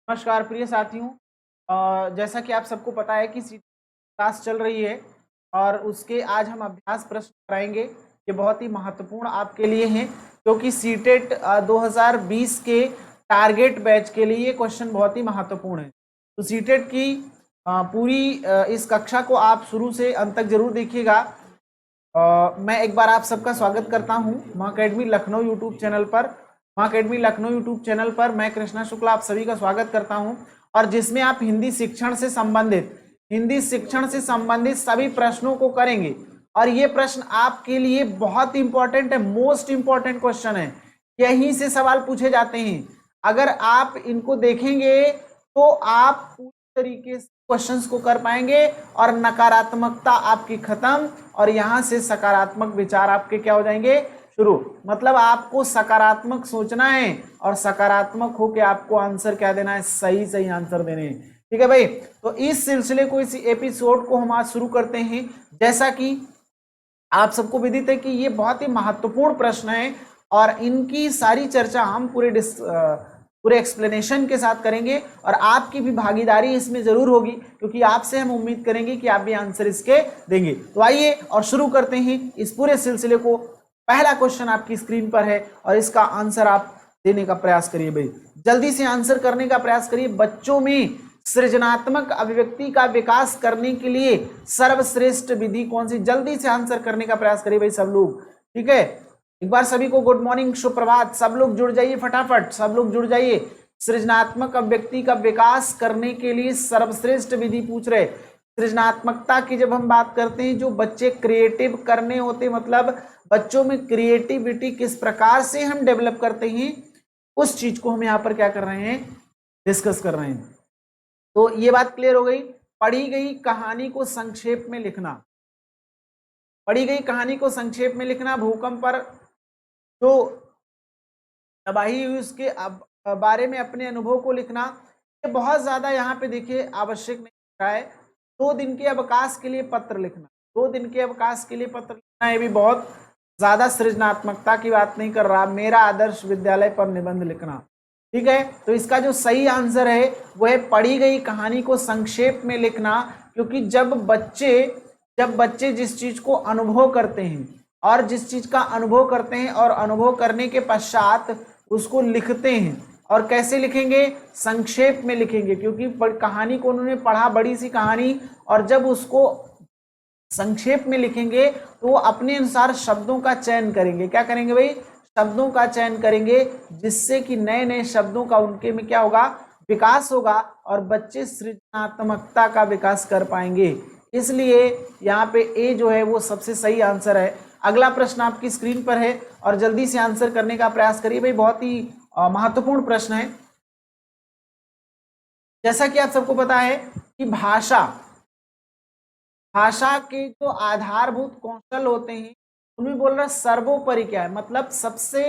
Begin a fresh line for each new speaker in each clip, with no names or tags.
नमस्कार प्रिय साथियों। जैसा कि आप सबको पता है कि सीटेट क्लास चल रही है और उसके आज हम अभ्यास प्रश्न कराएंगे। ये बहुत ही महत्वपूर्ण आपके लिए हैं क्योंकि सीटेट 2020 के टारगेट बैच के लिए ये क्वेश्चन बहुत ही महत्वपूर्ण है। तो सीटेट की पूरी इस कक्षा को आप शुरू से अंत तक जरूर देखिएगा। मैं एक बार आप सबका स्वागत करता हूं मां अकेडमी लखनऊ यूट्यूब चैनल पर। मां अकेडमी लखनऊ यूट्यूब चैनल पर मैं कृष्णा शुक्ला आप सभी का स्वागत करता हूं और जिसमें आप हिंदी शिक्षण से संबंधित सभी प्रश्नों को करेंगे। और ये प्रश्न आपके लिए बहुत इंपॉर्टेंट है, मोस्ट इंपॉर्टेंट क्वेश्चन है। यहीं से सवाल पूछे जाते हैं। अगर आप इनको देखेंगे तो आप पूरी तरीके से क्वेश्चंस को कर पाएंगे और नकारात्मकता आपकी खत्म और यहां से सकारात्मक विचार आपके क्या हो जाएंगे, शुरू। मतलब आपको सकारात्मक सोचना है और सकारात्मक होकर आपको आंसर क्या देना है, सही सही आंसर देने हैं। ठीक है भाई, तो इस सिलसिले को, इस एपिसोड को हम आज शुरू करते हैं। जैसा कि आप सबको विदित है कि ये बहुत ही महत्वपूर्ण प्रश्न है और इनकी सारी चर्चा हम पूरे एक्सप्लेनेशन के साथ करेंगे और आपकी भी भागीदारी इसमें जरूर होगी क्योंकि आपसे हम उम्मीद करेंगे कि आप भी आंसर इसके देंगे। तो आइए और शुरू करते हैं इस पूरे सिलसिले को। पहला क्वेश्चन आपकी स्क्रीन पर है और इसका आंसर आप देने का प्रयास करिए भाई, जल्दी से आंसर करने का प्रयास करिए। बच्चों में सृजनात्मक अभिव्यक्ति का विकास करने के लिए सर्वश्रेष्ठ विधि कौन सी? जल्दी से आंसर करने का प्रयास करिए भाई सब लोग। ठीक है, एक बार सभी को गुड मॉर्निंग, सुप्रभात। सब लोग जुड़ जाइए फटाफट, सब लोग जुड़ जाइए। सृजनात्मक अभिव्यक्ति का विकास करने के लिए सर्वश्रेष्ठ विधि पूछ रहे। सृजनात्मकता की जब हम बात करते हैं, जो बच्चे क्रिएटिव करने होते, मतलब बच्चों में क्रिएटिविटी किस प्रकार से हम डेवलप करते हैं, उस चीज को हम यहाँ पर क्या कर रहे हैं, डिस्कस कर रहे हैं। तो ये बात क्लियर हो गई। पढ़ी गई कहानी को संक्षेप में लिखना। पढ़ी गई कहानी को संक्षेप में लिखना। भूकंप पर जो तबाही हुई उसके बारे में अपने अनुभव को लिखना। ये बहुत ज्यादा यहाँ पे देखिए आवश्यक नहीं रहा है। 2 दिन के अवकाश के लिए पत्र लिखना। 2 दिन के अवकाश के लिए पत्र लिखना, ये भी बहुत ज्यादा सृजनात्मकता की बात नहीं कर रहा। मेरा आदर्श विद्यालय पर निबंध लिखना। ठीक है, तो इसका जो सही आंसर है वो है पढ़ी गई कहानी को संक्षेप में लिखना। क्योंकि जब बच्चे जिस चीज को अनुभव करते हैं और जिस चीज का अनुभव करते हैं और अनुभव करने के पश्चात उसको लिखते हैं, और कैसे लिखेंगे, संक्षेप में लिखेंगे। क्योंकि कहानी को उन्होंने पढ़ा, बड़ी सी कहानी, और जब उसको संक्षेप में लिखेंगे तो वो अपने अनुसार शब्दों का चयन करेंगे। क्या करेंगे भाई, शब्दों का चयन करेंगे, जिससे कि नए नए शब्दों का उनके में क्या होगा, विकास होगा और बच्चे सृजनात्मकता का विकास कर पाएंगे। इसलिए यहाँ पे ए जो है वो सबसे सही आंसर है। अगला प्रश्न आपकी स्क्रीन पर है और जल्दी से आंसर करने का प्रयास करिए भाई, बहुत ही महत्वपूर्ण प्रश्न है। जैसा कि आप सबको पता है कि भाषा के जो आधारभूत कौशल होते हैं उनमें बोल रहा सर्वोपरि क्या है, मतलब सबसे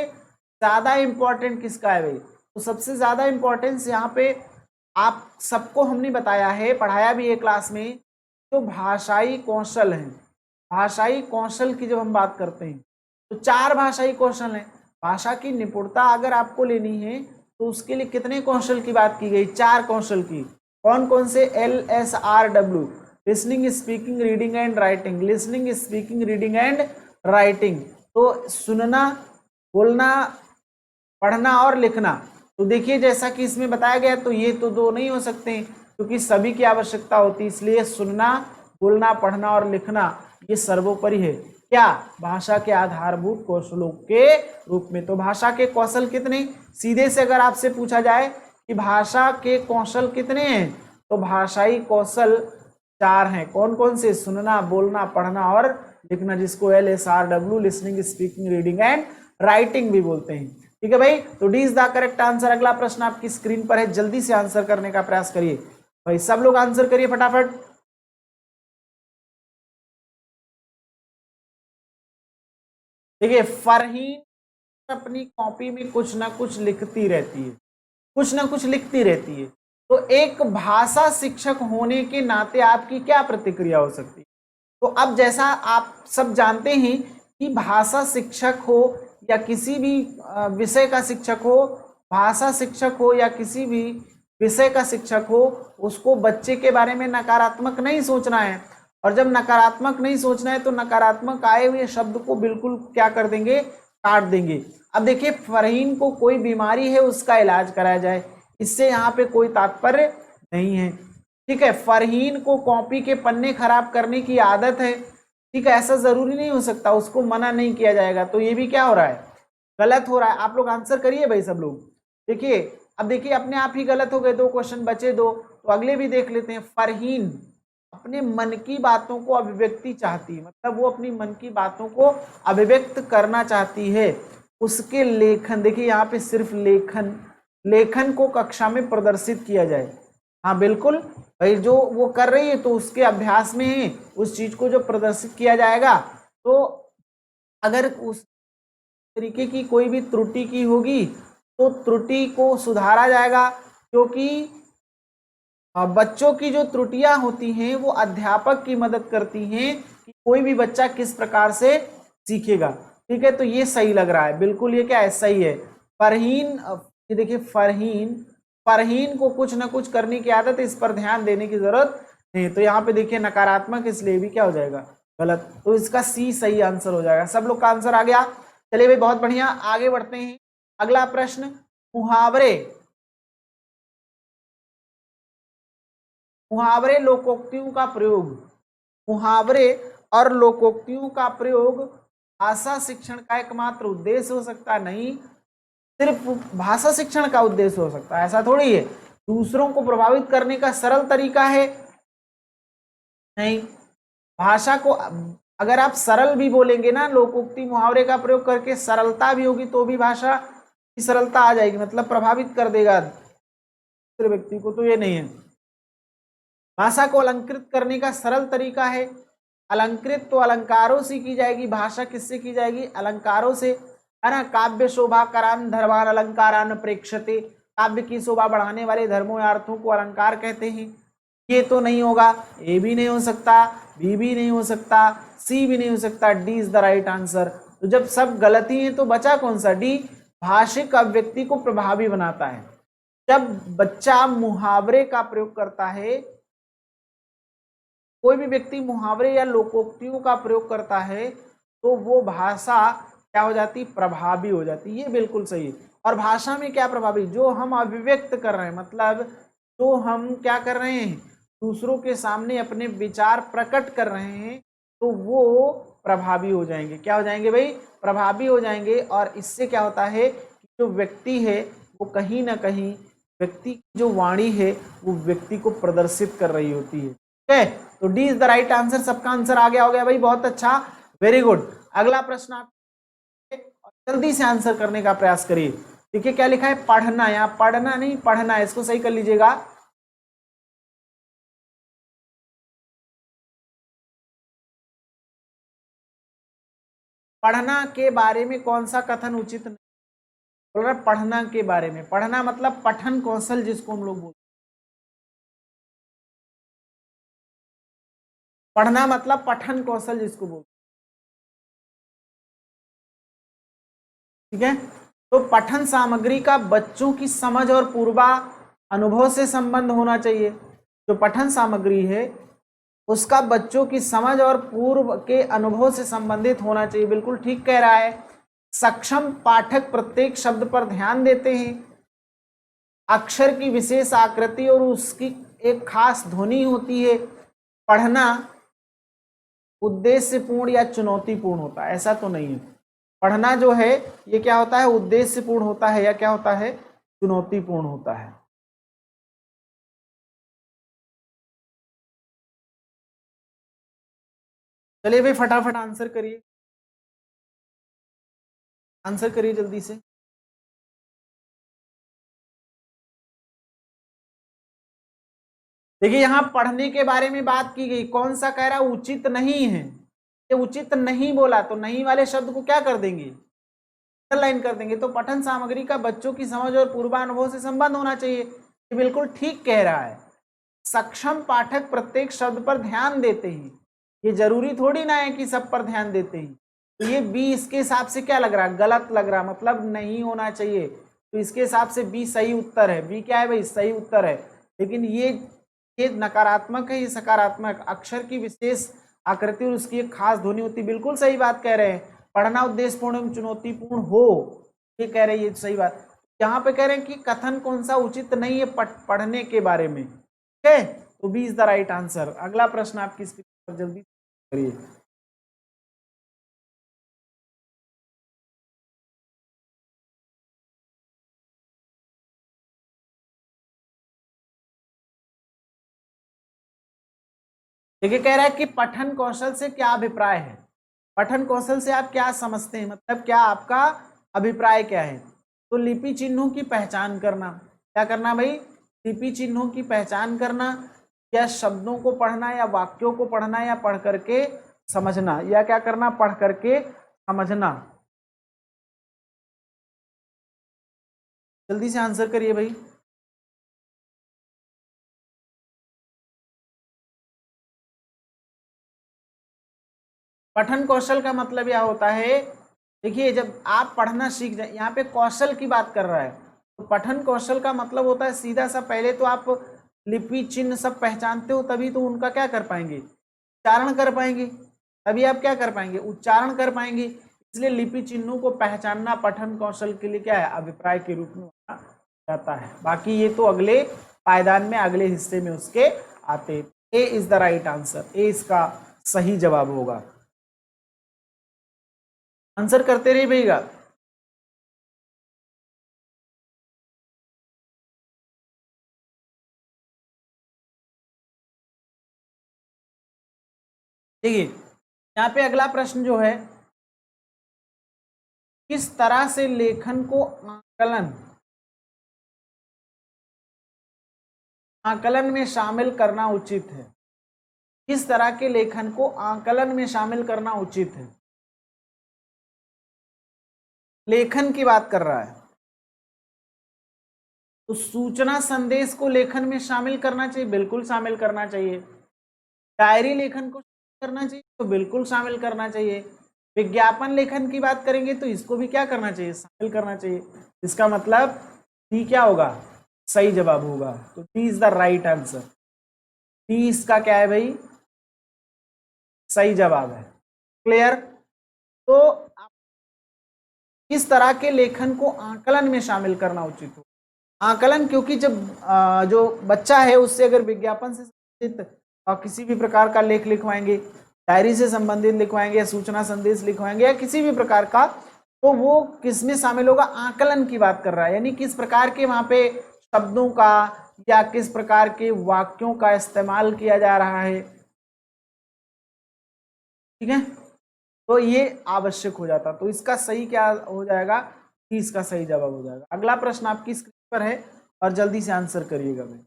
ज्यादा इंपॉर्टेंट किसका है भाई। तो सबसे ज्यादा इंपॉर्टेंस यहाँ पे आप सबको हमने बताया है, पढ़ाया भी है क्लास में। जो भाषाई कौशल है, भाषाई कौशल की जब हम बात करते हैं तो 4 भाषाई कौशल हैं। भाषा की निपुणता अगर आपको लेनी है तो उसके लिए कितने कौशल की बात की गई, 4 कौशल की। कौन कौन से? LSRW, listening, speaking, reading and writing. Listening, speaking, reading and writing. तो सुनना, बोलना, पढ़ना और लिखना। तो देखिए जैसा कि इसमें बताया गया, तो ये तो 2 नहीं हो सकते क्योंकि सभी की आवश्यकता होती है। इसलिए सुनना, बोलना, पढ़ना और लिखना ये सर्वोपरि है। क्या? भाषा के आधारभूत कौशलों के रूप में। तो भाषा के कौशल कितने? सीधे से अगर आपसे पूछा जाए कि भाषा के कौशल कितने हैं, तो भाषाई कौशल 4 हैं। कौन कौन से? सुनना, बोलना, पढ़ना और लिखना, जिसको LSRW, listening, speaking, reading and writing भी बोलते हैं। ठीक है भाई, तो D is the correct answer. अगला प्रश्न आपकी स्क्रीन पर है, जल्दी से आंसर करने का प्रयास करिए भाई, सब लोग आंसर करिए फटाफट। देखिए फरहीन अपनी कॉपी में कुछ ना कुछ लिखती रहती है, कुछ ना कुछ लिखती रहती है। तो एक भाषा शिक्षक होने के नाते आपकी क्या प्रतिक्रिया हो सकती है? तो अब जैसा आप सब जानते हैं कि भाषा शिक्षक हो या किसी भी विषय का शिक्षक हो, भाषा शिक्षक हो या किसी भी विषय का शिक्षक हो उसको बच्चे के बारे में नकारात्मक नहीं सोचना है, और जब नकारात्मक नहीं सोचना है तो नकारात्मक आए हुए शब्द को बिल्कुल क्या कर देंगे, काट देंगे। अब देखिए फरहीन को कोई बीमारी है उसका इलाज कराया जाए, इससे यहाँ पे कोई तात्पर्य नहीं है। ठीक है, फरहीन को कॉपी के पन्ने खराब करने की आदत है, ठीक है, ऐसा जरूरी नहीं हो सकता, उसको मना नहीं किया जाएगा, तो ये भी क्या हो रहा है, गलत हो रहा है। आप लोग आंसर करिए भाई सब लोग। देखिए अब देखिए अपने आप ही गलत हो गए, 2 क्वेश्चन बचे 2, तो अगले भी देख लेते हैं। फरहीन अपने मन की बातों को अभिव्यक्ति चाहती है, मतलब वो अपनी मन की बातों को अभिव्यक्त करना चाहती है, उसके लेखन, देखिए यहाँ पे सिर्फ लेखन को कक्षा में प्रदर्शित किया जाए। हाँ बिल्कुल भाई, जो वो कर रही है तो उसके अभ्यास में ही उस चीज को जो प्रदर्शित किया जाएगा, तो अगर उस तरीके की कोई भी त्रुटि की होगी तो त्रुटि को सुधारा जाएगा, क्योंकि बच्चों की जो त्रुटियां होती हैं वो अध्यापक की मदद करती हैं कि कोई भी बच्चा किस प्रकार से सीखेगा। ठीक है, तो ये सही लग रहा है, बिल्कुल ये क्या है, सही है। फरहीन, ये देखिए फरहीन को कुछ ना कुछ करने की आदत है, इस पर ध्यान देने की जरूरत नहीं। तो यहाँ पे देखिए नकारात्मक, इसलिए भी क्या हो जाएगा, गलत, तो इसका सी सही आंसर हो जाएगा। सब लोग का आंसर आ गया। चलिए भाई बहुत बढ़िया, आगे बढ़ते हैं। अगला प्रश्न, मुहावरे लोकोक्तियों का प्रयोग, मुहावरे और लोकोक्तियों का प्रयोग भाषा शिक्षण का एकमात्र उद्देश्य हो सकता है? नहीं, सिर्फ भाषा शिक्षण का उद्देश्य हो सकता है ऐसा थोड़ी है। दूसरों को प्रभावित करने का सरल तरीका है? नहीं, भाषा को अगर आप सरल भी बोलेंगे ना, लोकोक्ति मुहावरे का प्रयोग करके सरलता भी होगी तो भी भाषा की सरलता आ जाएगी, मतलब प्रभावित कर देगा दूसरे व्यक्ति को, तो ये नहीं है। भाषा को अलंकृत करने का सरल तरीका है? अलंकृत तो अलंकारों से की जाएगी, भाषा किससे की जाएगी, अलंकारों से, है ना। काव्य शोभा करान धर्मान अलंकारान प्रेक्षते, काव्य की शोभा बढ़ाने वाले धर्मों या अर्थों को अलंकार कहते हैं। ये तो नहीं होगा, ए भी नहीं हो सकता, बी भी नहीं हो सकता, सी भी नहीं हो सकता, D is the right answer. तो जब सब गलती है तो बचा कौन सा, डी, भाषिक अभिव्यक्ति को प्रभावी बनाता है। जब बच्चा मुहावरे का प्रयोग करता है, कोई भी व्यक्ति मुहावरे या लोकोक्तियों का प्रयोग करता है, तो वो भाषा क्या हो जाती, प्रभावी हो जाती। ये बिल्कुल सही है। और भाषा में क्या प्रभावी, जो हम अभिव्यक्त कर रहे हैं, मतलब जो हम क्या कर रहे हैं, दूसरों के सामने अपने विचार प्रकट कर रहे हैं, तो वो प्रभावी हो जाएंगे। क्या हो जाएंगे भाई, प्रभावी हो जाएंगे। और इससे क्या होता है कि जो व्यक्ति है वो कहीं ना कहीं, व्यक्ति की जो वाणी है वो व्यक्ति को प्रदर्शित कर रही होती है। ठीक है, तो D is the right answer. सबका आंसर आ गया हो गया भाई, बहुत अच्छा, वेरी गुड। अगला प्रश्न आप जल्दी से आंसर करने का प्रयास करिए। देखिए क्या लिखा है, पढ़ना, यहाँ पढ़ना नहीं पढ़ना है, इसको सही कर लीजिएगा। पढ़ना के बारे में कौन सा कथन उचित नहीं, बोल रहा पढ़ना के बारे में, पढ़ना मतलब पठन कौशल जिसको हम लोग बोलते, पढ़ना मतलब पठन कौशल जिसको बोलते, ठीक है। तो पठन सामग्री का बच्चों की समझ और पूर्वा अनुभव से संबंध होना चाहिए। जो पठन सामग्री है उसका बच्चों की समझ और पूर्व के अनुभव से संबंधित होना चाहिए, बिल्कुल ठीक कह रहा है। सक्षम पाठक प्रत्येक शब्द पर ध्यान देते हैं, अक्षर की विशेष आकृति और उसकी एक खास ध्वनि होती है। पढ़ना उद्देश्यपूर्ण या चुनौतीपूर्ण होता है, ऐसा तो नहीं है। पढ़ना जो है ये क्या होता है, उद्देश्यपूर्ण होता है या क्या होता है, चुनौतीपूर्ण होता है। चलिए भाई फटाफट आंसर करिए, आंसर करिए जल्दी से। देखिए यहां पढ़ने के बारे में बात की गई, कौन सा कह रहा है, उचित नहीं है, ये उचित नहीं बोला, तो नहीं वाले शब्द को क्या कर देंगे, लाइन कर देंगे। तो पठन सामग्री का बच्चों की समझ और पूर्वानुभव से संबंध होना चाहिए, ये बिल्कुल ठीक कह रहा है। सक्षम पाठक प्रत्येक शब्द पर ध्यान देते हैं, ये जरूरी थोड़ी ना है कि सब पर ध्यान देते हैं। तो ये बी इसके हिसाब से क्या लग रहा है, गलत लग रहा, मतलब नहीं होना चाहिए। तो इसके हिसाब से बी सही उत्तर है। बी क्या है भाई? सही उत्तर है। लेकिन ये नकारात्मक है, ये सकारात्मक। अक्षर की विशेष आकृति और उसकी एक खास ध्वनि होती। बिल्कुल सही बात कह रहे हैं। पढ़ना उद्देश्यपूर्ण एवं चुनौतीपूर्ण हो, ये कह रहे हैं, ये सही बात। यहाँ पे कह रहे हैं कि कथन कौन सा उचित नहीं है पढ़ने के बारे में। ठीक है, तो B is the right answer. अगला प्रश्न आपकी स्क्रीन पर जल्दी करिए। देखिए, कह रहा है कि पठन कौशल से क्या अभिप्राय है। पठन कौशल से आप क्या समझते हैं, मतलब क्या आपका अभिप्राय क्या है? तो लिपि चिन्हों की पहचान करना। क्या करना भाई? लिपि चिन्हों की पहचान करना, या शब्दों को पढ़ना, या वाक्यों को पढ़ना, या पढ़ करके समझना, या क्या करना? पढ़ करके समझना। जल्दी से आंसर करिए भाई। पठन कौशल का मतलब यह होता है, देखिए जब आप पढ़ना सीख जाए, यहाँ पे कौशल की बात कर रहा है, तो पठन कौशल का मतलब होता है सीधा सा, पहले तो आप लिपि चिन्ह सब पहचानते हो, तभी तो उनका क्या कर पाएंगे? उच्चारण कर पाएंगे। तभी आप क्या कर पाएंगे? उच्चारण कर पाएंगे। इसलिए लिपि चिन्हों को पहचानना पठन कौशल के लिए क्या है? अभिप्राय के रूप में माना जाता है। बाकी ये तो अगले पायदान में, अगले हिस्से में उसके आते। ए इज द राइट आंसर। ए इसका सही जवाब होगा। आंसर करते रहिए भैया। देखिए, यहाँ पे अगला प्रश्न जो है, किस तरह से लेखन को आकलन में शामिल करना उचित है? किस तरह के लेखन को आकलन में शामिल करना उचित है? लेखन की बात कर रहा है, तो सूचना संदेश को लेखन में शामिल करना चाहिए, बिल्कुल शामिल करना चाहिए। डायरी लेखन को करना चाहिए, तो बिल्कुल शामिल करना चाहिए। विज्ञापन लेखन की बात करेंगे तो इसको भी क्या करना चाहिए? शामिल करना चाहिए। इसका मतलब डी क्या होगा? सही जवाब होगा। तो D is the right answer. D इसका क्या है भाई? सही जवाब है। क्लियर? तो किस तरह के लेखन को आकलन में शामिल करना उचित हो? आकलन, क्योंकि जब जो बच्चा है उससे अगर विज्ञापन से संबंधित किसी भी प्रकार का लेख लिखवाएंगे, डायरी से संबंधित लिखवाएंगे, या सूचना संदेश लिखवाएंगे, या किसी भी प्रकार का, तो वो किस में शामिल होगा? आकलन की बात कर रहा है, यानी किस प्रकार के वहां पे शब्दों का या किस प्रकार के वाक्यों का इस्तेमाल किया जा रहा है। ठीक है, तो ये आवश्यक हो जाता। तो इसका सही क्या हो जाएगा? इसका सही जवाब हो जाएगा। अगला प्रश्न आपकी स्क्रीन पर है और जल्दी से आंसर करिएगा भाई।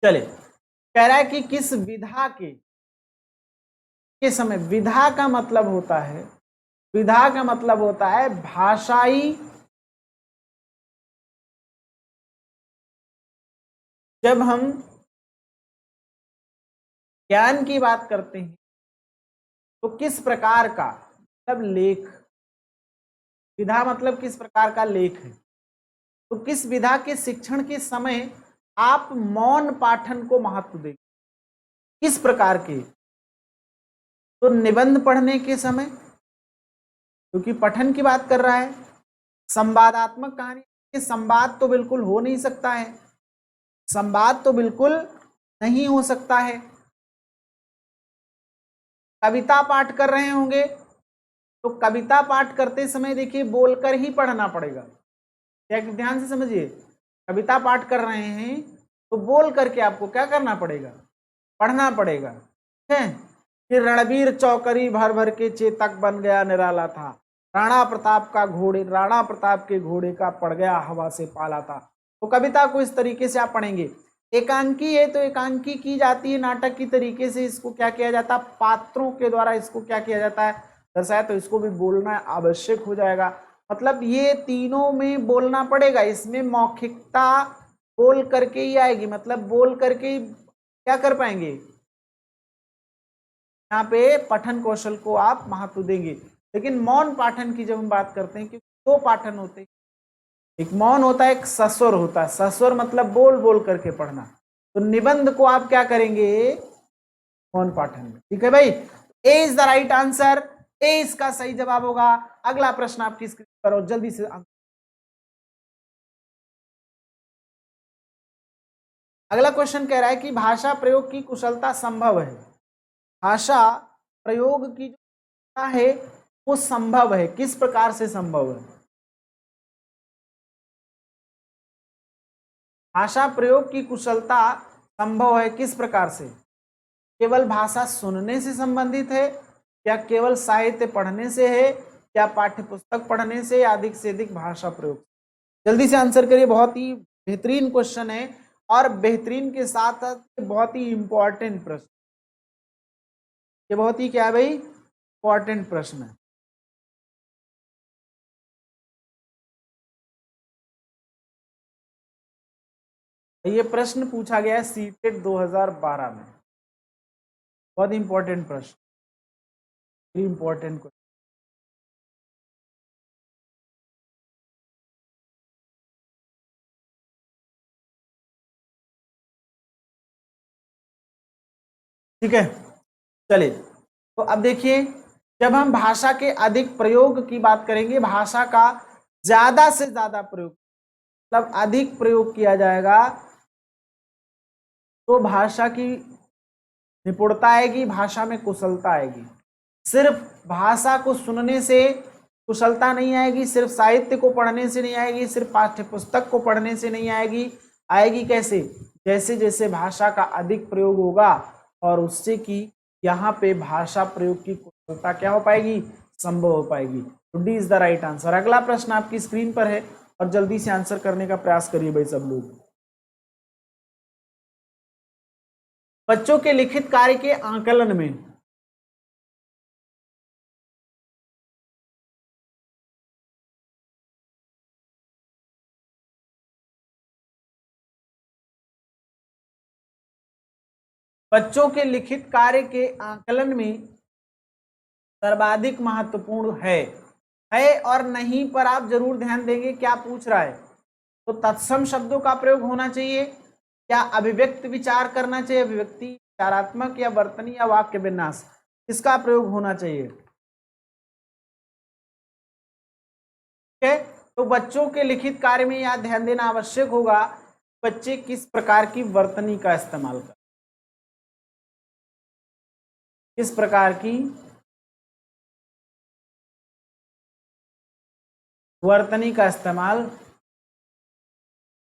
चले, कह रहा है कि किस विधा के समय, विधा का मतलब होता है, विधा का मतलब होता है भाषाई, जब हम ज्ञान की बात करते हैं तो किस प्रकार का, मतलब लेख, विधा मतलब किस प्रकार का लेख है। तो किस विधा के शिक्षण के समय आप मौन पाठन को महत्व देंगे? किस प्रकार के? तो निबंध पढ़ने के समय, क्योंकि पठन की बात कर रहा है। संवादात्मक कहानी, संवाद तो बिल्कुल हो नहीं सकता है, संवाद तो बिल्कुल नहीं हो सकता है। कविता पाठ कर रहे होंगे, तो कविता पाठ करते समय देखिए बोलकर ही पढ़ना पड़ेगा। क्या, ध्यान से समझिए, कविता पाठ कर रहे हैं तो बोल करके आपको क्या करना पड़ेगा? पढ़ना पड़ेगा। ठीक है, कि रणबीर चौकरी भर भर के चेतक बन गया निराला था, राणा प्रताप के घोड़े का पड़ गया हवा से पाला था। तो कविता को इस तरीके से आप पढ़ेंगे। एकांकी है तो एकांकी की जाती है नाटक की तरीके से, इसको क्या किया जाता है? पात्रों के द्वारा इसको क्या किया जाता है? दर्शाया। तो इसको भी बोलना आवश्यक हो जाएगा। मतलब ये तीनों में बोलना पड़ेगा। इसमें मौखिकता बोल करके ही आएगी, मतलब बोल करके ही क्या कर पाएंगे, यहाँ पे पठन कौशल को आप महत्व देंगे। लेकिन मौन पाठन की जब हम बात करते हैं, क्योंकि दो पाठन होते हैं, एक मौन होता है, एक सस्वर होता है। सस्वर मतलब बोल बोल करके पढ़ना, तो निबंध को आप क्या करेंगे, मौन पाठन में। ठीक है भाई, ए इज द राइट आंसर, ए इसका सही जवाब होगा। अगला प्रश्न आपकी स्क्रीन पर, और जल्दी से अगला क्वेश्चन कह रहा है कि भाषा प्रयोग की कुशलता संभव है। भाषा प्रयोग की जो कुशलता है वो संभव है, किस प्रकार से संभव है। भाषा प्रयोग की कुशलता संभव है किस प्रकार से, केवल भाषा सुनने से संबंधित है, या केवल साहित्य पढ़ने से है, या पाठ्य पुस्तक पढ़ने से, या अधिक से अधिक भाषा प्रयोग। जल्दी से आंसर करिए, बहुत ही बेहतरीन क्वेश्चन है, और बेहतरीन के साथ साथ बहुत ही इंपॉर्टेंट प्रश्न, ये बहुत ही क्या है भाई, इंपॉर्टेंट प्रश्न है। ये प्रश्न पूछा गया है सीटेट 2012 में, बहुत इंपॉर्टेंट प्रश्न, इंपॉर्टेंट क्वेश्चन। ठीक है, चलिए, तो अब देखिए, जब हम भाषा के अधिक प्रयोग की बात करेंगे, भाषा का ज्यादा से ज्यादा प्रयोग, मतलब अधिक प्रयोग किया जाएगा, तो भाषा की निपुणता आएगी, भाषा में कुशलता आएगी। सिर्फ भाषा को सुनने से कुशलता नहीं आएगी, सिर्फ साहित्य को पढ़ने से नहीं आएगी, सिर्फ पाठ्य पुस्तक को पढ़ने से नहीं आएगी। आएगी कैसे, जैसे जैसे भाषा का अधिक प्रयोग होगा, और उससे कि यहाँ पे भाषा प्रयोग की कुशलता क्या हो पाएगी, संभव हो पाएगी। तो D is the right answer. अगला प्रश्न आपकी स्क्रीन पर है, और जल्दी से आंसर करने का प्रयास करिए भाई सब लोग। बच्चों के लिखित कार्य के आकलन में बच्चों के लिखित कार्य के आकलन में सर्वाधिक महत्वपूर्ण है और नहीं पर आप जरूर ध्यान देंगे, क्या पूछ रहा है। तो तत्सम शब्दों का प्रयोग होना चाहिए, क्या अभिव्यक्त विचार करना चाहिए, अभिव्यक्ति विचारात्मक, या वर्तनी, या वाक्य विन्यास, इसका प्रयोग होना चाहिए। ठीक है, तो बच्चों के लिखित कार्य में यह ध्यान देना आवश्यक होगा, बच्चे किस प्रकार की वर्तनी का इस्तेमाल कर, किस प्रकार की वर्तनी का इस्तेमाल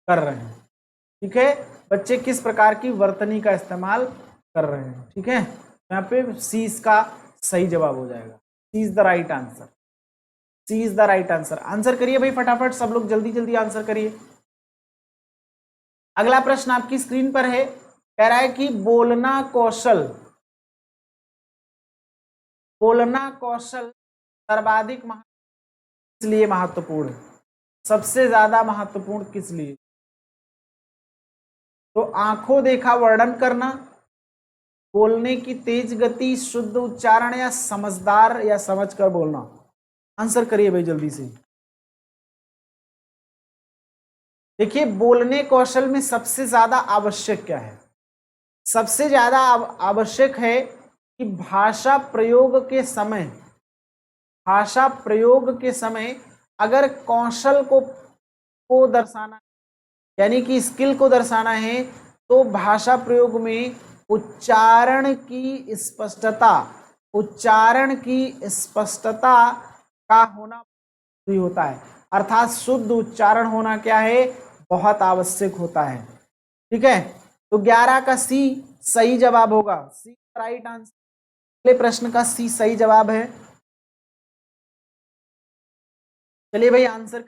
कर रहे हैं। ठीक है, बच्चे किस प्रकार की वर्तनी का इस्तेमाल कर रहे हैं। ठीक है, यहाँ पे सी इसका सही जवाब हो जाएगा, C is the right answer, C is the right answer. Answer करिए भाई फटाफट, सब लोग जल्दी जल्दी आंसर करिए। अगला प्रश्न आपकी स्क्रीन पर है, कह रहा है कि बोलना कौशल सर्वाधिक इसलिए महत्वपूर्ण है, सबसे ज्यादा महत्वपूर्ण किस लिए। तो आंखों देखा वर्णन करना, बोलने की तेज गति, शुद्ध उच्चारण, या समझदार या समझकर बोलना। आंसर करिए भाई जल्दी से। देखिए, बोलने कौशल में सबसे ज्यादा आवश्यक क्या है, सबसे ज्यादा आवश्यक है कि भाषा प्रयोग के समय अगर कौशल को दर्शाना, यानी कि स्किल को दर्शाना है, तो भाषा प्रयोग में उच्चारण की स्पष्टता का होना भी होता है, अर्थात शुद्ध उच्चारण होना क्या है, बहुत आवश्यक होता है। ठीक है, तो 11 का सी सही जवाब होगा, सी राइट आंसर, अगले प्रश्न का सी सही जवाब है। चलिए भाई आंसर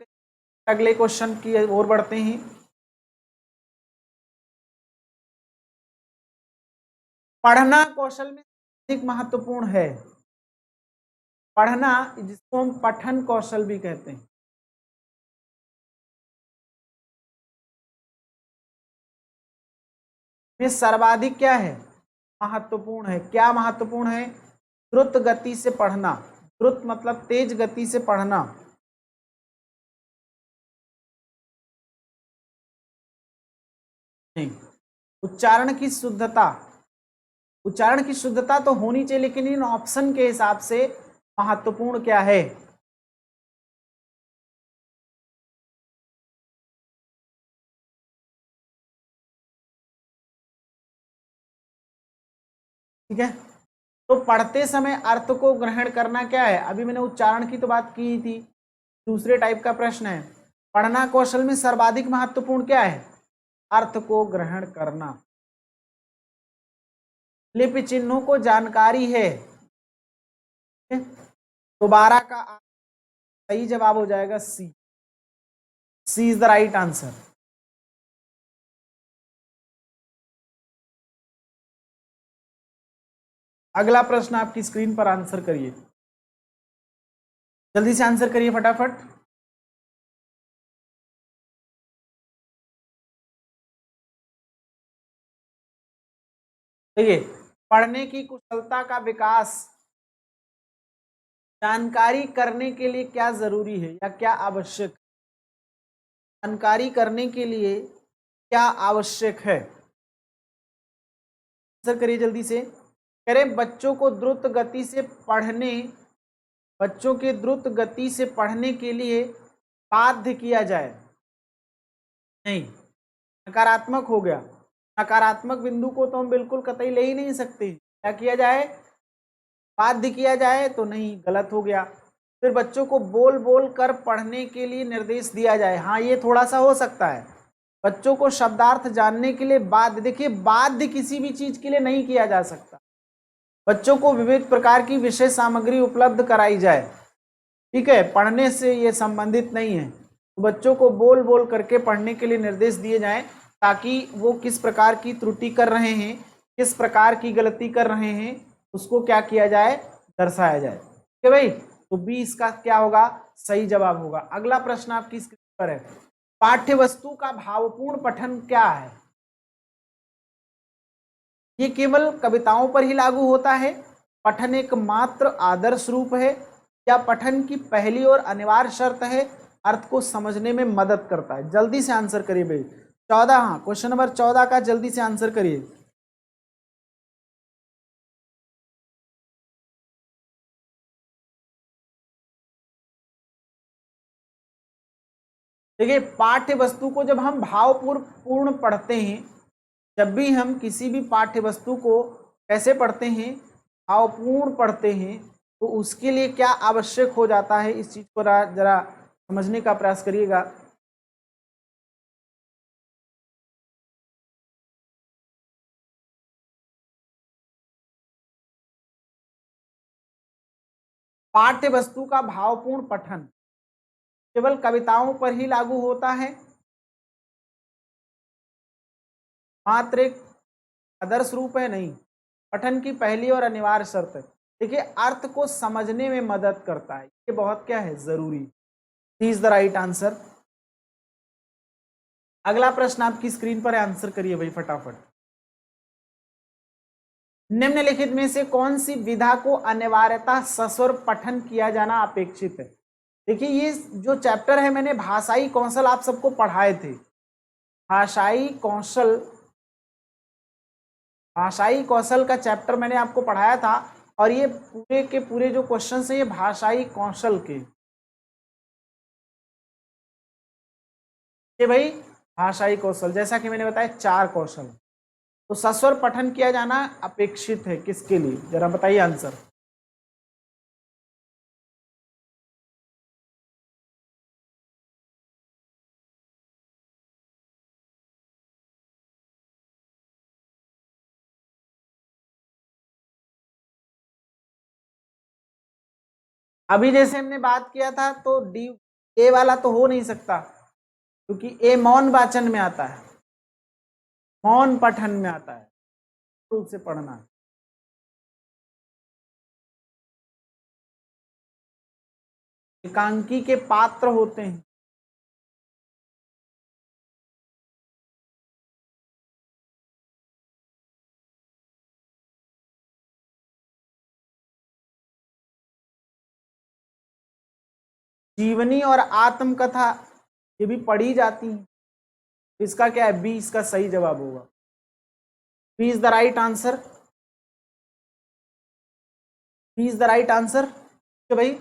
अगले क्वेश्चन की ओर बढ़ते हैं। पढ़ना कौशल में अधिक महत्वपूर्ण है, पढ़ना जिसको हम पठन कौशल भी कहते हैं। में सर्वाधिक क्या है, महत्वपूर्ण है। क्या महत्वपूर्ण है? द्रुत गति से पढ़ना। द्रुत मतलब तेज गति से पढ़ना। नहीं, उच्चारण की शुद्धता। उच्चारण की शुद्धता तो होनी चाहिए, लेकिन इन ऑप्शन के हिसाब से महत्वपूर्ण क्या है? ठीक है, तो पढ़ते समय अर्थ को ग्रहण करना क्या है? अभी मैंने उच्चारण की तो बात की थी। दूसरे टाइप का प्रश्न है, पढ़ना कौशल में सर्वाधिक महत्वपूर्ण क्या है? अर्थ को ग्रहण करना। लिपि चिन्हों को जानकारी है। दोबारा का सही जवाब हो जाएगा सी। सी इज द राइट आंसर। अगला प्रश्न आपकी स्क्रीन पर आंसर करिए, जल्दी से आंसर करिए फटाफट। देखिए, पढ़ने की कुशलता का विकास जानकारी करने के लिए क्या जरूरी है या क्या आवश्यक? जानकारी करने के लिए क्या आवश्यक है? आंसर करिए जल्दी से। करें, बच्चों को द्रुत गति से पढ़ने, बच्चों के द्रुत गति से पढ़ने के लिए बाध्य किया जाए। नहीं, नकारात्मक हो गया। नकारात्मक बिंदु को तो हम बिल्कुल कतई ले ही नहीं सकते। क्या किया जाए? बाध्य किया जाए तो नहीं, गलत हो गया। फिर बच्चों को बोल बोल कर पढ़ने के लिए निर्देश दिया जाए। हाँ, ये थोड़ा सा हो सकता है। बच्चों को शब्दार्थ जानने के लिए बाध्य, देखिए बाध्य किसी भी चीज के लिए नहीं किया जा सकता। बच्चों को विविध प्रकार की विषय सामग्री उपलब्ध कराई जाए, ठीक है, पढ़ने से ये संबंधित नहीं है। तो बच्चों को बोल बोल करके पढ़ने के लिए निर्देश दिए जाएं, ताकि वो किस प्रकार की त्रुटि कर रहे हैं, किस प्रकार की गलती कर रहे हैं, उसको क्या किया जाए, दर्शाया जाए। ठीक है भाई, तो बी इसका क्या होगा, सही जवाब होगा। अगला प्रश्न आपकी स्क्रीन पर है, पाठ्य वस्तु का भावपूर्ण पठन क्या है? ये केवल कविताओं पर ही लागू होता है, पठन एक मात्र आदर्श रूप है, या पठन की पहली और अनिवार्य शर्त है, अर्थ को समझने में मदद करता है? जल्दी से आंसर करिए भाई। 14, हाँ, क्वेश्चन नंबर 14 का जल्दी से आंसर करिए। देखिए, पाठ्य वस्तु को जब हम भावपूर्ण पढ़ते हैं, जब भी हम किसी भी पाठ्य वस्तु को कैसे पढ़ते हैं, भावपूर्ण पढ़ते हैं, तो उसके लिए क्या आवश्यक हो जाता है, इस चीज को जरा समझने का प्रयास करिएगा। पाठ्य वस्तु का भावपूर्ण पठन केवल कविताओं पर ही लागू होता है, मात्र एक आदर्श रूप है, नहीं, पठन की पहली और अनिवार्य शर्त है। देखिए, अर्थ को समझने में मदद करता है, ये बहुत क्या है, जरूरी। Is the right answer. अगला प्रश्न आपकी स्क्रीन पर आंसर करिए भाई फटाफट। निम्नलिखित में से कौन सी विधा को अनिवार्यता सस्वर पठन किया जाना अपेक्षित है? देखिए, ये जो चैप्टर है, मैंने भाषाई कौशल आप सबको पढ़ाए थे। भाषाई कौशल, भाषाई कौशल का चैप्टर मैंने आपको पढ़ाया था, और ये पूरे के पूरे जो क्वेश्चन है, ये भाषाई कौशल के। ये भाई भाषाई कौशल, जैसा कि मैंने बताया 4 कौशल, तो सस्वर पठन किया जाना अपेक्षित है किसके लिए, जरा बताइए आंसर। अभी जैसे हमने बात किया था, तो डी, ए वाला तो हो नहीं सकता, क्योंकि ए मौन वाचन में आता है, मौन पठन में आता है, रूप से पढ़ना। एकांकी के पात्र होते हैं, जीवनी और आत्मकथा ये भी पढ़ी जाती है। इसका क्या है, बी इसका सही जवाब होगा। B is the right answer. B is the right answer. तो भाई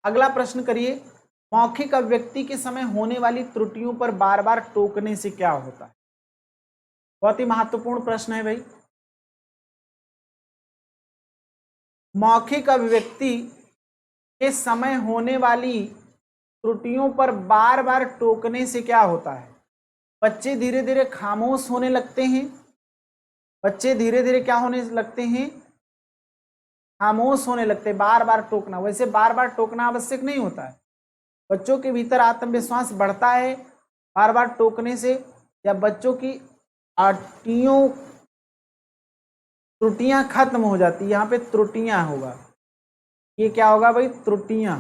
अगला प्रश्न करिए। मौखिक अभिव्यक्ति के समय होने वाली त्रुटियों पर बार बार टोकने से क्या होता है? बहुत ही महत्वपूर्ण प्रश्न है भाई। मौखिक अभिव्यक्ति के समय होने वाली त्रुटियों पर बार बार टोकने से क्या होता है? बच्चे धीरे धीरे खामोश होने लगते हैं। बच्चे धीरे धीरे क्या होने लगते हैं? खामोश होने लगते हैं। बार बार टोकना, वैसे बार बार टोकना आवश्यक नहीं होता है। बच्चों के भीतर आत्मविश्वास बढ़ता है बार बार टोकने से, या बच्चों की त्रुटियां खत्म हो जाती है। यहाँ पे त्रुटियां होगा, ये क्या होगा भाई? त्रुटियां।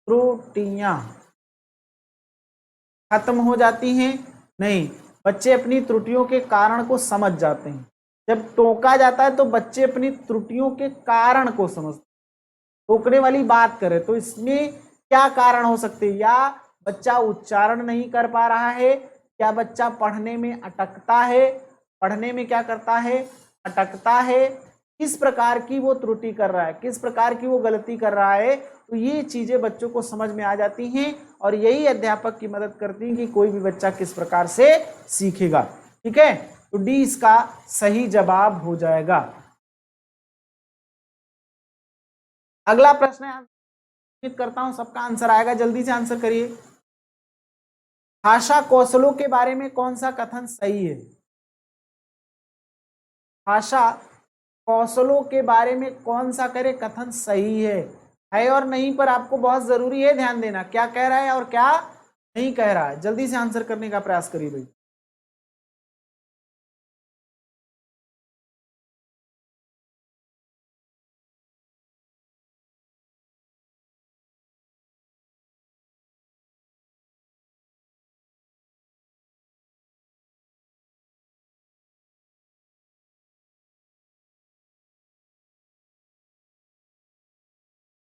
त्रुटियां खत्म हो जाती हैं? नहीं, बच्चे अपनी त्रुटियों के कारण को समझ जाते हैं। जब टोका जाता है तो बच्चे अपनी त्रुटियों के कारण को समझते हैं। टोकने वाली बात करें तो इसमें क्या कारण हो सकते हैं? या बच्चा उच्चारण नहीं कर पा रहा है, क्या बच्चा पढ़ने में अटकता है, पढ़ने में क्या करता है? अटकता है। किस प्रकार की वो त्रुटि कर रहा है, किस प्रकार की वो गलती कर रहा है, तो ये चीजें बच्चों को समझ में आ जाती हैं और यही अध्यापक की मदद करती है कि कोई भी बच्चा किस प्रकार से सीखेगा। ठीक है, तो डी इसका सही जवाब हो जाएगा। अगला प्रश्न है, उम्मीद करता हूं सबका आंसर आएगा, जल्दी से आंसर करिए। भाषा कौशलों के बारे में कौन सा कथन सही है? भाषा कौशलों के बारे में कौन सा करे कथन सही है और नहीं पर आपको बहुत जरूरी है ध्यान देना, क्या कह रहा है और क्या नहीं कह रहा है। जल्दी से आंसर करने का प्रयास करिए भाई।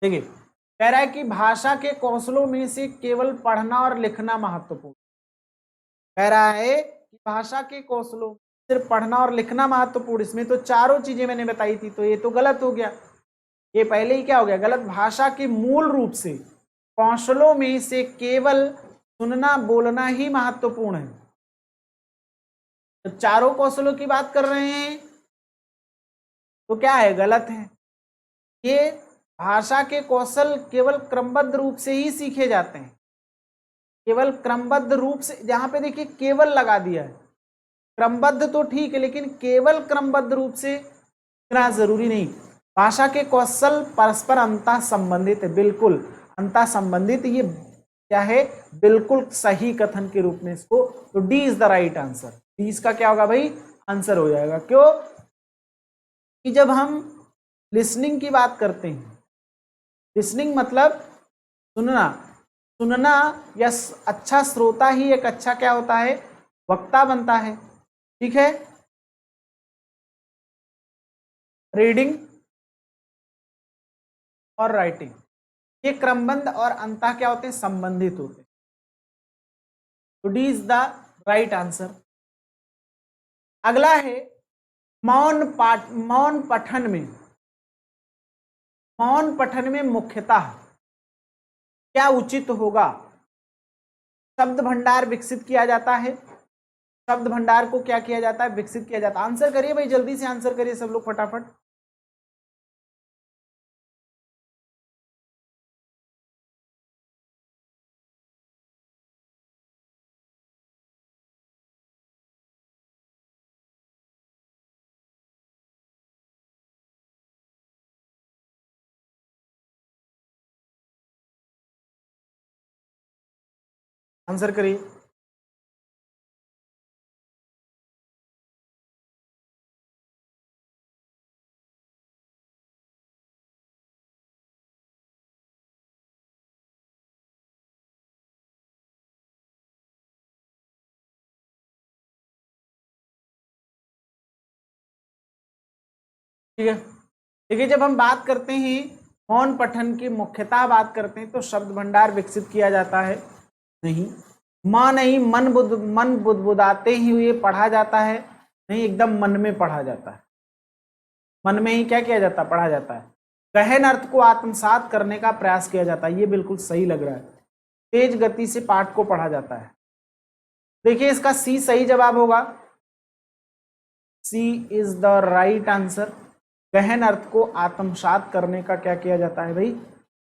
देखिए, कह रहा है कि भाषा के कौशलों में से केवल पढ़ना और लिखना महत्वपूर्ण। कह रहा है कि भाषा के कौशलों सिर्फ पढ़ना और लिखना महत्वपूर्ण, इसमें तो चारों चीजें मैंने बताई थी, तो ये तो गलत हो गया। ये पहले ही क्या हो गया? गलत। भाषा के मूल रूप से कौशलों में से केवल सुनना बोलना ही महत्वपूर्ण है। तो चारों कौशलों की बात कर रहे हैं तो क्या है? गलत है। ये भाषा के कौशल केवल क्रमबद्ध रूप से ही सीखे जाते हैं। केवल क्रमबद्ध रूप से, जहां पे देखिए केवल लगा दिया है, क्रमबद्ध तो ठीक है लेकिन केवल क्रमबद्ध रूप से इतना जरूरी नहीं। भाषा के कौशल परस्पर अंतः संबंधित है, बिल्कुल अंतः संबंधित। ये क्या है? बिल्कुल सही कथन के रूप में इसको, तो D is the right answer. D इसका क्या होगा भाई? आंसर हो जाएगा। क्यों? कि जब हम लिसनिंग की बात करते हैं, लिसनिंग मतलब सुनना, सुनना या अच्छा श्रोता ही एक अच्छा क्या होता है? वक्ता बनता है। ठीक है, रीडिंग और राइटिंग ये क्रमबद्ध और अंतः क्या होते हैं? संबंधित होते हैं। तो D is the right answer. अगला है मौन पठन में, मौन पठन में मुख्यतः क्या उचित होगा? शब्द भंडार विकसित किया जाता है। शब्द भंडार को क्या किया जाता है? विकसित किया जाता है। आंसर करिए भाई, जल्दी से आंसर करिए सब लोग फटाफट। आंसर करिए। ठीक है, देखिए जब हम बात करते हैं मौन पठन की मुख्यतः बात करते हैं तो शब्द भंडार विकसित किया जाता है, नहीं। माँ नहीं, मन बुदबुदाते ही हुए पढ़ा जाता है, नहीं, एकदम मन में पढ़ा जाता है, मन में ही क्या किया जाता है, पढ़ा जाता है। गहन अर्थ को आत्मसात करने का प्रयास किया जाता है, ये बिल्कुल सही लग रहा है। तेज गति से पाठ को पढ़ा जाता है। देखिए इसका सी सही जवाब होगा, सी इज द राइट आंसर। गहन अर्थ को आत्मसात करने का क्या किया जाता है भाई,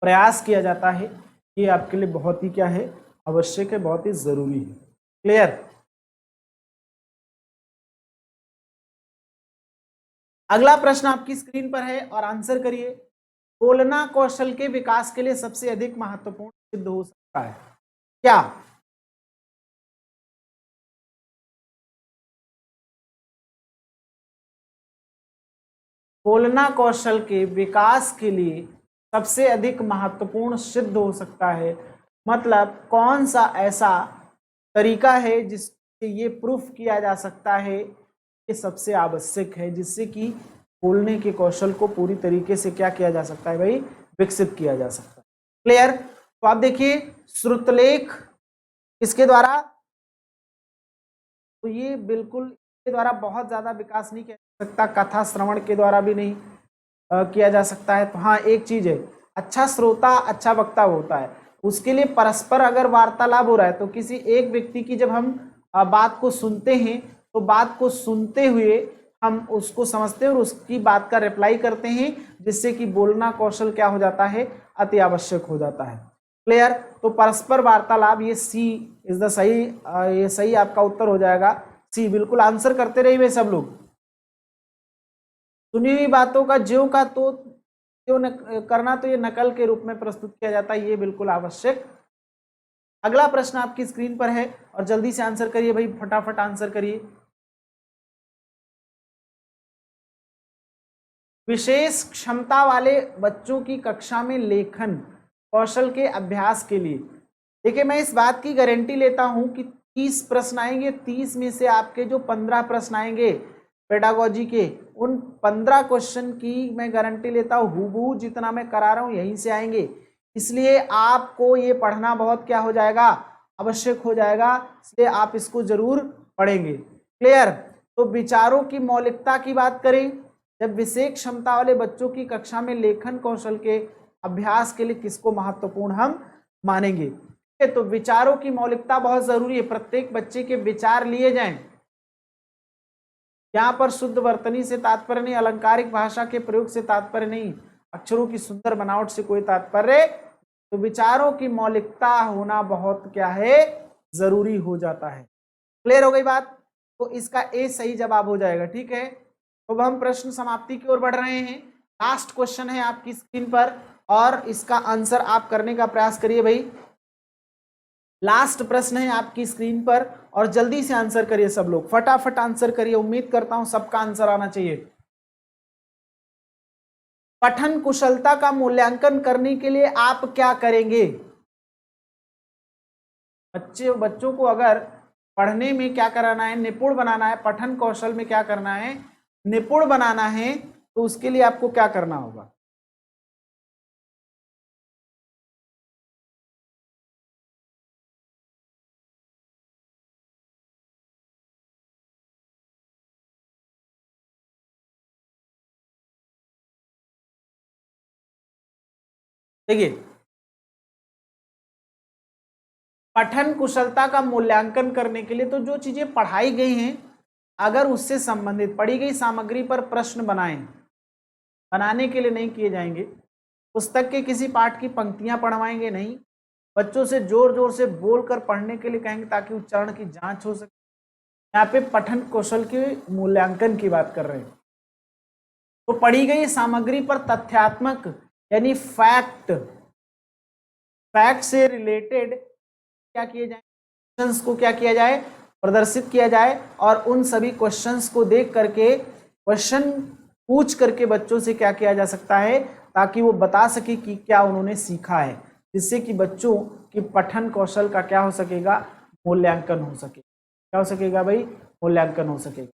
प्रयास किया जाता है। ये आपके लिए बहुत ही क्या है, आवश्यक है, बहुत ही जरूरी है। क्लियर। अगला प्रश्न आपकी स्क्रीन पर है और आंसर करिए। बोलना कौशल के विकास के लिए सबसे अधिक महत्वपूर्ण सिद्ध हो सकता है क्या? बोलना कौशल के विकास के लिए सबसे अधिक महत्वपूर्ण सिद्ध हो सकता है, मतलब कौन सा ऐसा तरीका है जिससे ये प्रूफ किया जा सकता है कि सबसे आवश्यक है, जिससे कि बोलने के कौशल को पूरी तरीके से क्या किया जा सकता है भाई, विकसित किया जा सकता है। क्लियर। तो आप देखिए श्रुतलेख इसके द्वारा, तो ये बिल्कुल इसके द्वारा बहुत ज्यादा विकास नहीं किया जा सकता, कथा श्रवण के द्वारा भी नहीं किया जा सकता है। तो हाँ एक चीज है, अच्छा श्रोता अच्छा वक्ता होता है, उसके लिए परस्पर अगर वार्तालाप हो रहा है तो किसी एक व्यक्ति की जब हम बात को सुनते हैं तो बात को सुनते हुए हम उसको समझते हैं और उसकी बात का रिप्लाई करते हैं, जिससे कि बोलना कौशल क्या हो जाता है, अति आवश्यक हो जाता है। क्लियर। तो परस्पर वार्तालाप, ये सी इज द सही, ये सही आपका उत्तर हो जाएगा, सी। बिल्कुल आंसर करते रहिए सब लोग। सुनी हुई बातों का ज्यों का तो करना, तो ये नकल के रूप में प्रस्तुत किया जाता है, ये बिल्कुल आवश्यक। अगला प्रश्न आपकी स्क्रीन पर है और जल्दी से आंसर करिए भाई, फटाफट आंसर करिए। विशेष क्षमता वाले बच्चों की कक्षा में लेखन कौशल के अभ्यास के लिए, देखिए मैं इस बात की गारंटी लेता हूं कि 30 प्रश्न आएंगे, 30 में से आपके जो 15 प्रश्न आएंगे पेडागोजी के, उन 15 क्वेश्चन की मैं गारंटी लेता हूं हूबहू जितना मैं करा रहा हूं यहीं से आएंगे। इसलिए आपको ये पढ़ना बहुत क्या हो जाएगा, आवश्यक हो जाएगा, इसलिए आप इसको जरूर पढ़ेंगे। क्लियर। तो विचारों की मौलिकता की बात करें, जब विशेष क्षमता वाले बच्चों की कक्षा में लेखन कौशल के अभ्यास के लिए किसको महत्वपूर्ण हम मानेंगे? तो विचारों की मौलिकता बहुत जरूरी है, प्रत्येक बच्चे के विचार लिए जाएं। यहां पर शुद्ध वर्तनी से तात्पर्य नहीं, अलंकारिक भाषा के प्रयोग से तात्पर्य नहीं, अक्षरों की सुंदर बनावट से कोई तात्पर्य, तो विचारों की मौलिकता होना बहुत क्या है, जरूरी हो जाता है। क्लियर हो गई बात। तो इसका ए सही जवाब हो जाएगा। ठीक है, तो अब हम प्रश्न समाप्ति की ओर बढ़ रहे हैं। लास्ट क्वेश्चन है आपकी स्क्रीन पर और इसका आंसर आप करने का प्रयास करिए भाई। लास्ट प्रश्न है आपकी स्क्रीन पर और जल्दी से आंसर करिए सब लोग, फटाफट आंसर करिए, उम्मीद करता हूं सबका आंसर आना चाहिए। पठन कुशलता का मूल्यांकन करने के लिए आप क्या करेंगे? बच्चों को अगर पढ़ने में क्या कराना है, निपुण बनाना है, पठन कौशल में क्या करना है, निपुण बनाना है, तो उसके लिए आपको क्या करना होगा? देखिए पठन कुशलता का मूल्यांकन करने के लिए तो जो चीजें पढ़ाई गई हैं, अगर उससे संबंधित पढ़ी गई सामग्री पर प्रश्न बनाएं, बनाने के लिए नहीं किए जाएंगे। पुस्तक के किसी पाठ की पंक्तियां पढ़वाएंगे नहीं, बच्चों से जोर जोर से बोलकर पढ़ने के लिए कहेंगे ताकि उच्चारण की जांच हो सके। यहाँ पे पठन कौशल के मूल्यांकन की बात कर रहे हैं। तो पढ़ी गई सामग्री पर तथ्यात्मक यानी फैक्ट से रिलेटेड क्या किए जाए, क्वेश्चंस को क्या किया जाए, प्रदर्शित किया जाए और उन सभी क्वेश्चंस को देख करके, क्वेश्चन पूछ करके बच्चों से क्या किया जा सकता है, ताकि वो बता सके कि क्या उन्होंने सीखा है, जिससे कि बच्चों की पठन कौशल का क्या हो सकेगा, मूल्यांकन हो सके। क्या हो सकेगा भाई, मूल्यांकन हो सकेगा।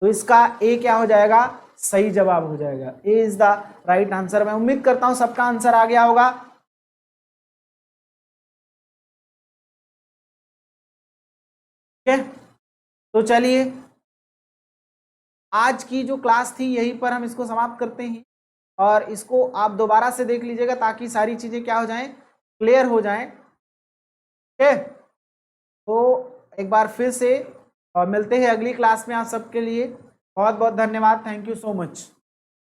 तो इसका ए क्या हो जाएगा, सही जवाब हो जाएगा। ए इज द राइट आंसर। मैं उम्मीद करता हूं सबका आंसर आ गया होगा। ठीक है, तो चलिए आज की जो क्लास थी यहीं पर हम इसको समाप्त करते हैं, और इसको आप दोबारा से देख लीजिएगा ताकि सारी चीजें क्या हो जाएं, क्लियर हो जाएं। ठीक है, तो एक बार फिर से मिलते हैं अगली क्लास में। आप सबके लिए बहुत बहुत धन्यवाद। Thank you so much.